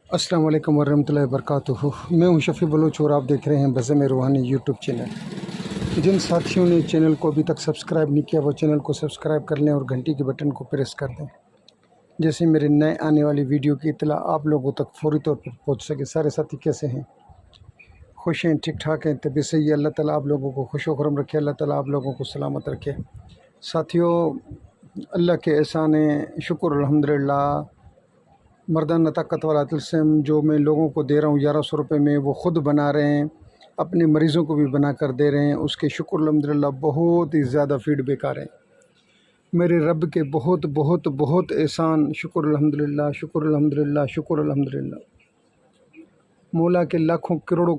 अस्सलाम वालेकुम वरहमतुल्लाहि वबरकातुहू। मैं हूं शफ़ी बलोच और आप देख रहे हैं बज़्म रूहानी यूट्यूब चैनल। जिन साथियों ने चैनल को अभी तक सब्सक्राइब नहीं किया वो चैनल को सब्सक्राइब कर लें और घंटी के बटन को प्रेस कर दें, जैसे मेरे नए आने वाली वीडियो की इत्तला आप लोगों तक फौरी तौर पर पहुँच सके। सारे साथी कैसे हैं? खुश हैं, ठीक ठाक हैं, तबीयत सही है? अल्लाह ताला आप लोगों को खुश व खुरम रखे, अल्लाह ताला आप लोगों को सलामत रखे। साथियों, अल्लाह के एहसान है, शुक्र अल्हम्दुलिल्लाह। मर्दाना ताकत वाला तिलस्म जो मैं लोगों को दे रहा हूँ 1100 रुपये में, वो ख़ुद बना रहे हैं, अपने मरीज़ों को भी बना कर दे रहे हैं। उसके शुक्र अल्हम्दुलिल्लाह बहुत ही ज़्यादा फीडबैक आ रहे हैं। मेरे रब के बहुत बहुत बहुत एहसान, शुक्र अल्हम्दुलिल्लाह, शुक्र अल्हम्दुलिल्लाह, शुक्र अल्हम्दुलिल्लाह। मौला के लाखों करोड़ों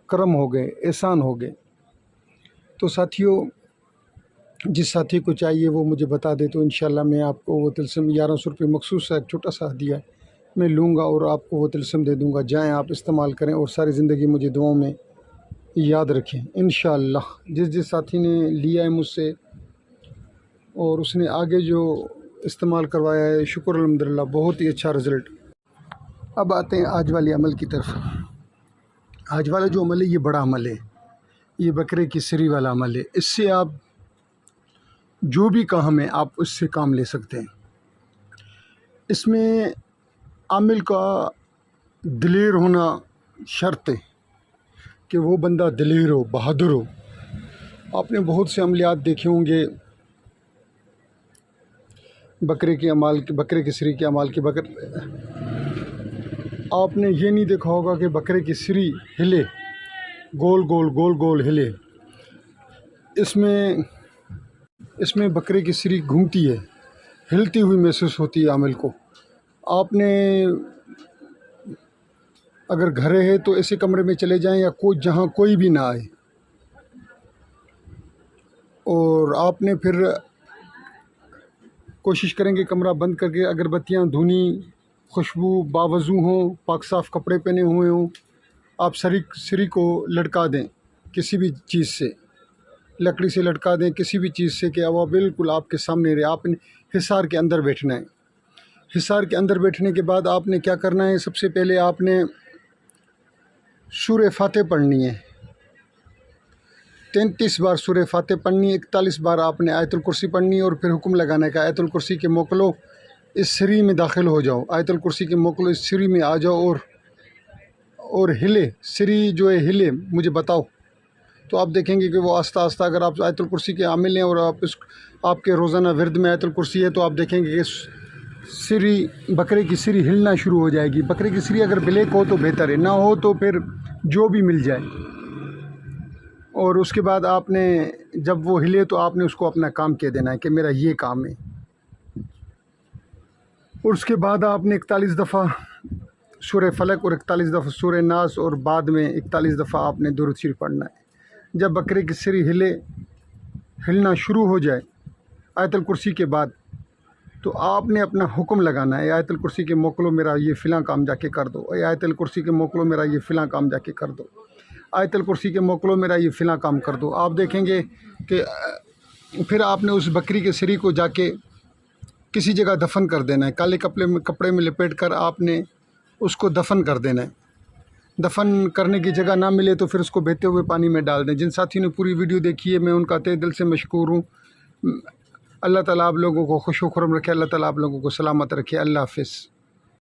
करम हो गए, एहसान हो गए। तो साथियों, जिस साथी को चाहिए वो मुझे बता दे तो इंशाल्लाह मैं आपको वो तिलस्म 1100 रुपये मखसूस है, एक छोटा सा हदिया है, मैं लूँगा और आपको वो तिलस्म दे दूँगा। जाएँ आप इस्तेमाल करें और सारी ज़िंदगी मुझे दुआओं में याद रखें इंशाल्लाह। जिस साथी ने लिया है मुझसे और उसने आगे जो इस्तेमाल करवाया है, शुक्र अल्हम्दुलिल्लाह बहुत ही अच्छा रिज़ल्ट। अब आते हैं आज वाले अमल की तरफ। आज वाला जो अमल है ये बड़ा अमल है, ये बकरे की सरी वाला अमल है। इससे आप जो भी काम है आप उससे काम ले सकते हैं। इसमें आमिल का दिलेर होना शर्त है कि वो बंदा दिलेर हो, बहादुर हो। आपने बहुत से अमलियात देखे होंगे बकरे की सरी के अमाल के बगैर। आपने ये नहीं देखा होगा कि बकरे की सरी हिले, गोल गोल हिले। इसमें बकरे की सरी घूमती है, हिलती हुई महसूस होती है आमिल को। आपने अगर घर है तो ऐसे कमरे में चले जाएं या जहां कोई भी ना आए, और आपने फिर कोशिश करेंगे कमरा बंद करके अगरबत्तियां धुनी, खुशबू बावजू हों, पाक साफ़ कपड़े पहने हुए हों। आप सरी को लटका दें किसी भी चीज़ से, लकड़ी से लटका दें, किसी भी चीज़ से, कि अब बिल्कुल आपके सामने रहे। आपने हिसार के अंदर बैठना है। हिसार के अंदर बैठने के बाद आपने क्या करना है? सबसे पहले आपने सूरह फातिहा पढ़नी है, 33 बार सूरह फातिहा पढ़नी है, 41 बार आपने आयतुल कुर्सी पढ़नी है, और फिर हुक्म लगाना है कि आयतुल कुर्सी के मोकलो इस सरी में दाखिल हो जाओ, आयतुल कुर्सी के मोकलो इस सरी में आ जाओ और हिले, सरी जो है हिले, मुझे बताओ। तो आप देखेंगे कि वो आस्ता आस्ता, अगर आप आयतुल कुर्सी के आमिल हैं और आपके रोज़ाना विरद में आयतुल कुर्सी है, तो आप देखेंगे कि बकरे की सरी हिलना शुरू हो जाएगी। बकरे की सरी अगर ब्लैक हो तो बेहतर है, ना हो तो फिर जो भी मिल जाए। और उसके बाद आपने जब वो हिले तो आपने उसको अपना काम कह देना है कि मेरा ये काम है। और उसके बाद आपने 41 दफ़ा सूरह फलक और 41 दफ़ा सूरह नास और बाद में 41 दफ़ा आपने दुरूद शरीफ पढ़ना है। जब बकरे की सरी हिलना शुरू हो जाए आयतुल कुर्सी के बाद, तो आपने अपना हुक्म लगाना है, आयतुल कुर्सी के मोकलो मेरा ये फ़िलाँ काम जाके कर दो, आयतुल कुर्सी के मोकलो मेरा ये फ़िलाँ काम जाके कर दो, आयतुल कुर्सी के मोकलो मेरा ये फ़िलाँ काम कर दो। आप देखेंगे कि फिर आपने उस बकरी के सरी को जाके किसी जगह दफन कर देना है। काले कपड़े में लपेट कर आपने उसको दफन कर देना है। दफन करने की जगह ना मिले तो फिर उसको बहते हुए पानी में डाल दें। जिन साथियों ने पूरी वीडियो देखी है, मैं उनका तहे दिल से मशकूर हूँ। अल्लाह ताला आप लोगों को खुश व खुरम रखे, अल्लाह ताला आप लोगों को सलामत रखे। अल्लाह हाफ़िज़।